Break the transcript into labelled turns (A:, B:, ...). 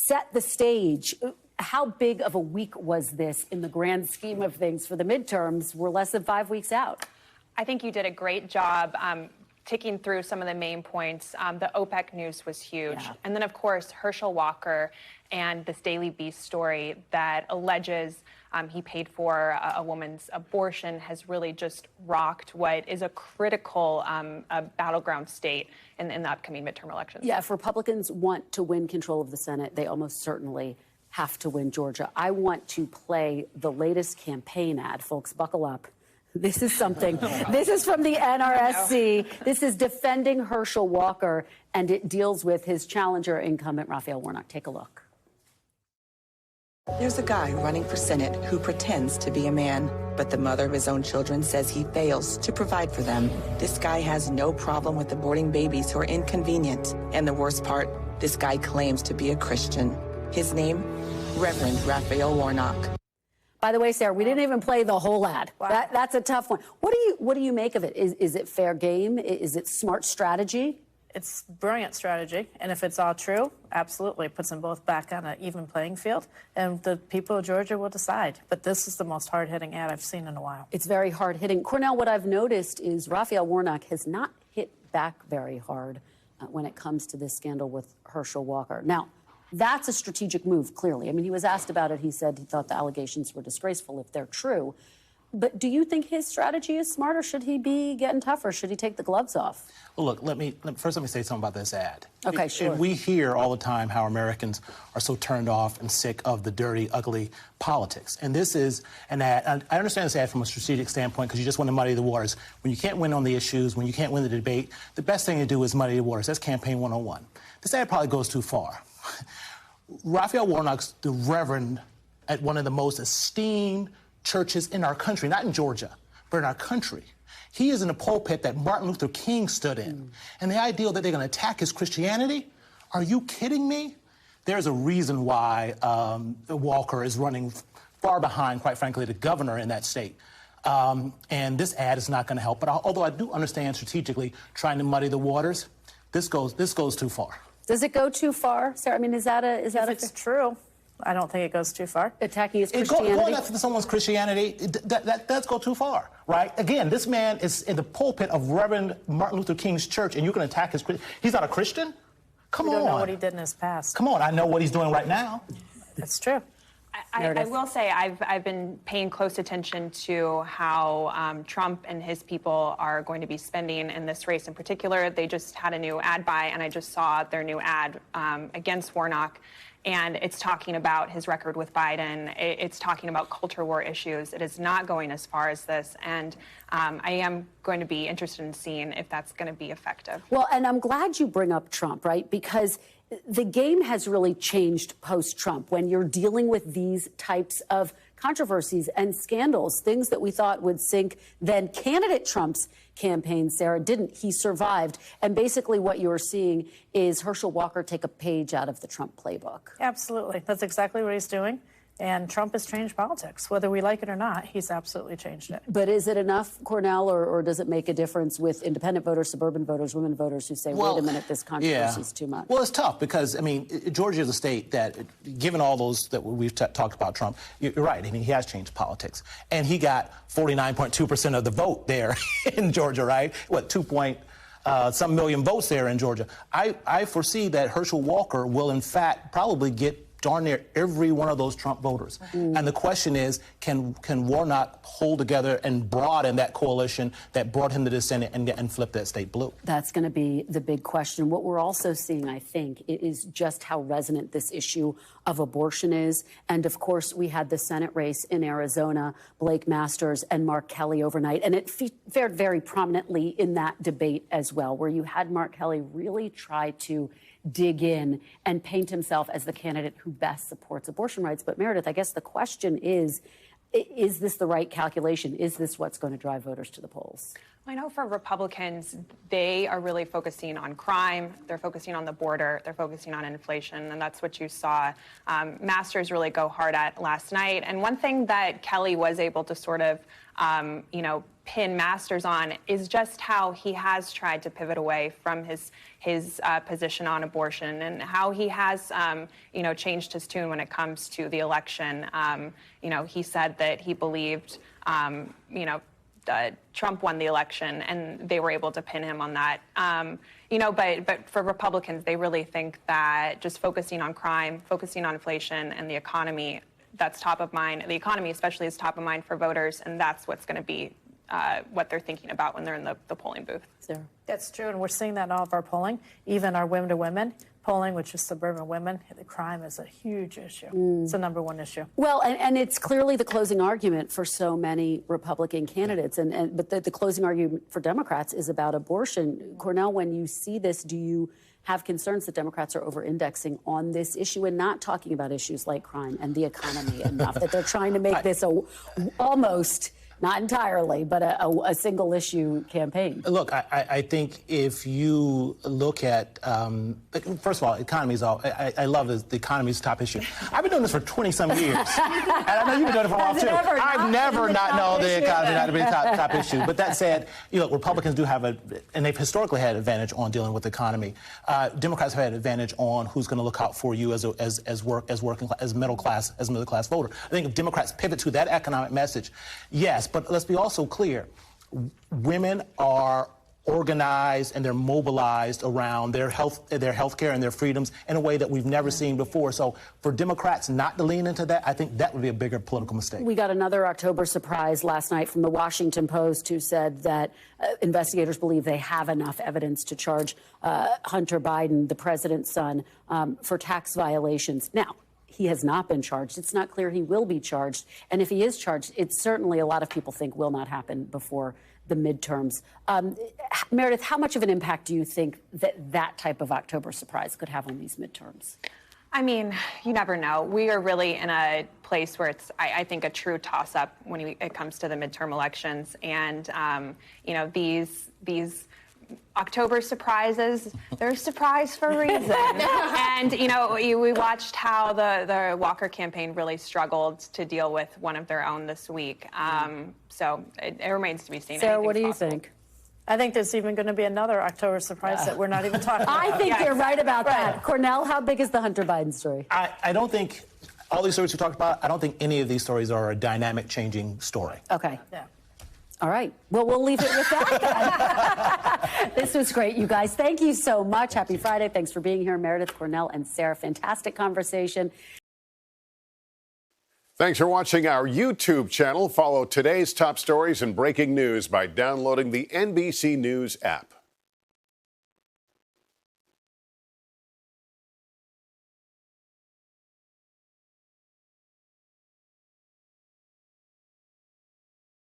A: set the stage. How big of a week was this in the grand scheme of things for the midterms? We're less than 5 weeks out.
B: I think you did a great job ticking through some of the main points. The OPEC news was huge.
A: Yeah.
B: And then, of course, Herschel Walker and this Daily Beast story that alleges he paid for a woman's abortion has really just rocked what is a critical battleground state in the upcoming midterm elections.
A: Yeah, if Republicans want to win control of the Senate, they almost certainly have to win Georgia. I want to play the latest campaign ad. Folks, buckle up. This is something. This is from the NRSC. This is defending Herschel Walker, and it deals with his challenger, incumbent Raphael Warnock. Take a look.
C: There's a guy running for Senate who pretends to be a man, but the mother of his own children says he fails to provide for them. This guy has no problem with aborting babies who are inconvenient. And the worst part, this guy claims to be a Christian. His name, Reverend Raphael Warnock.
A: By the way, Sarah, we didn't even play the whole ad.
D: Wow.
A: That's a tough one. What do you make of it? Is it fair game? Is it smart strategy?
D: It's brilliant strategy, and if it's all true, absolutely, it puts them both back on an even playing field, and the people of Georgia will decide. But this is the most hard-hitting ad I've seen in a while.
A: It's very hard-hitting. Cornell, what I've noticed is Raphael Warnock has not hit back very hard when it comes to this scandal with Herschel Walker. Now, that's a strategic move, clearly. I mean, he was asked about it. He said he thought the allegations were disgraceful if they're true. But do you think his strategy is smart, or should he be getting tougher? Should he take the gloves off?
E: Well, look, let me say something about this ad.
A: Okay, sure.
E: We hear all the time how Americans are so turned off and sick of the dirty, ugly politics. And this is an ad. And I understand this ad from a strategic standpoint because you just want to muddy the waters. When you can't win on the issues, when you can't win the debate, the best thing to do is muddy the waters. That's campaign 101. This ad probably goes too far. Raphael Warnock's the reverend at one of the most esteemed churches in our country, not in Georgia, but in our country. He is in the pulpit that Martin Luther King stood in. And the idea that they're going to attack his Christianity? Are you kidding me? There's a reason why Walker is running far behind, quite frankly, the governor in that state. And this ad is not going to help. But although I do understand strategically trying to muddy the waters, this goes too far.
A: Does it go too far, Sarah? I mean, is that
D: If it's true, I don't think it goes too far.
A: Attacking his Christianity?
E: Going after someone's Christianity, that does go too far, right? Again, this man is in the pulpit of Reverend Martin Luther King's church, and you can attack his Christian. He's not a Christian? Come on.
D: You don't know what he did in his past.
E: Come on, I know what he's doing right now.
D: That's true.
B: I will say I've been paying close attention to how Trump and his people are going to be spending in this race in particular. They just had a new ad buy, and I just saw their new ad against Warnock. And it's talking about his record with Biden. It's talking about culture war issues. It is not going as far as this. And I am going to be interested in seeing if that's going to be effective.
A: Well, and I'm glad you bring up Trump, right? Because the game has really changed post-Trump when you're dealing with these types of controversies and scandals, things that we thought would sink then candidate Trump's campaign, Sarah, didn't. He survived. And basically what you're seeing is Herschel Walker take a page out of the Trump playbook.
D: Absolutely. That's exactly what he's doing. And Trump has changed politics. Whether we like it or not, he's absolutely changed it.
A: But is it enough, Cornell, or does it make a difference with independent voters, suburban voters, women voters who say, wait a minute, this controversy is too much?
E: Well, it's tough because, I mean, Georgia is a state that, given all those that we've talked about Trump, you're right. I mean, he has changed politics. And he got 49.2% of the vote there in Georgia, right? What, 2 million votes there in Georgia. I foresee that Herschel Walker will, in fact, probably get darn near every one of those Trump voters. And the question is, can Warnock hold together and broaden that coalition that brought him to the Senate and flip that state blue?
A: That's going to be the big question. What we're also seeing, I think, is just how resonant this issue of abortion is. And, of course, we had the Senate race in Arizona, Blake Masters and Mark Kelly overnight. And it fared very prominently in that debate as well, where you had Mark Kelly really try to dig in and paint himself as the candidate who best supports abortion rights. But Meridith, I guess the question is this the right calculation? Is this what's going to drive voters to the polls?
B: I know for Republicans, they are really focusing on crime. They're focusing on the border. They're focusing on inflation. And that's what you saw Masters really go hard at last night. And one thing that Kelly was able to sort of, pin Masters on is just how he has tried to pivot away from his position on abortion and how he has, changed his tune when it comes to the election. He said that he believed, Trump won the election, and they were able to pin him on that. But for Republicans, they really think that just focusing on crime, focusing on inflation and the economy, that's top of mind. The economy especially is top of mind for voters, and that's what's going to be what they're thinking about when they're in the polling booth.
A: Sarah.
D: That's true, and we're seeing that in all of our polling, even our women-to-women polling, which is suburban women. The crime is a huge issue. It's the number one issue.
A: Well, and it's clearly the closing argument for so many Republican candidates, but the closing argument for Democrats is about abortion. Cornell, when you see this, do you have concerns that Democrats are over-indexing on this issue and not talking about issues like crime and the economy enough, that they're trying to make this almost, not entirely, but a single issue campaign?
E: Look, I think if you look at, first of all, economy is all, I love the economy's top issue. I've been doing this for 20-some years. And I know you've been doing it for a while, too. I've never not known the economy not to be a top issue. But that said, Republicans do have and they've historically had an advantage on dealing with the economy. Democrats have had an advantage on who's going to look out for you as middle class voter. I think if Democrats pivot to that economic message, yes. But let's be also clear, women are organized and they're mobilized around their health care and their freedoms in a way that we've never seen before. So for Democrats not to lean into that, I think that would be a bigger political mistake.
A: We got another October surprise last night from the Washington Post, who said that investigators believe they have enough evidence to charge Hunter Biden, the president's son, for tax violations. Now, he has not been charged. It's not clear he will be charged. And if he is charged, it's certainly, a lot of people think, will not happen before the midterms. Meridith, how much of an impact do you think that type of October surprise could have on these midterms?
B: I mean, you never know. We are really in a place where it's, I think, a true toss-up when it comes to the midterm elections. And, these October surprises, they're a surprise for a reason. And, we watched how the Walker campaign really struggled to deal with one of their own this week. So it remains to be seen.
A: Sarah, what do you think?
D: I think there's even going to be another October surprise that we're not even talking about.
A: I think you're right about that. Cornell, how big is the Hunter Biden story?
E: I don't think, all these stories we talked about, I don't think any of these stories are a dynamic changing story.
A: Okay.
D: Yeah.
A: All right. Well, we'll leave it with that then. This was great, you guys. Thank you so much. Happy Friday. Thanks for being here, Meridith, Cornell, and Sarah. Fantastic conversation.
F: Thanks for watching our YouTube channel. Follow today's top stories and breaking news by downloading the NBC News app.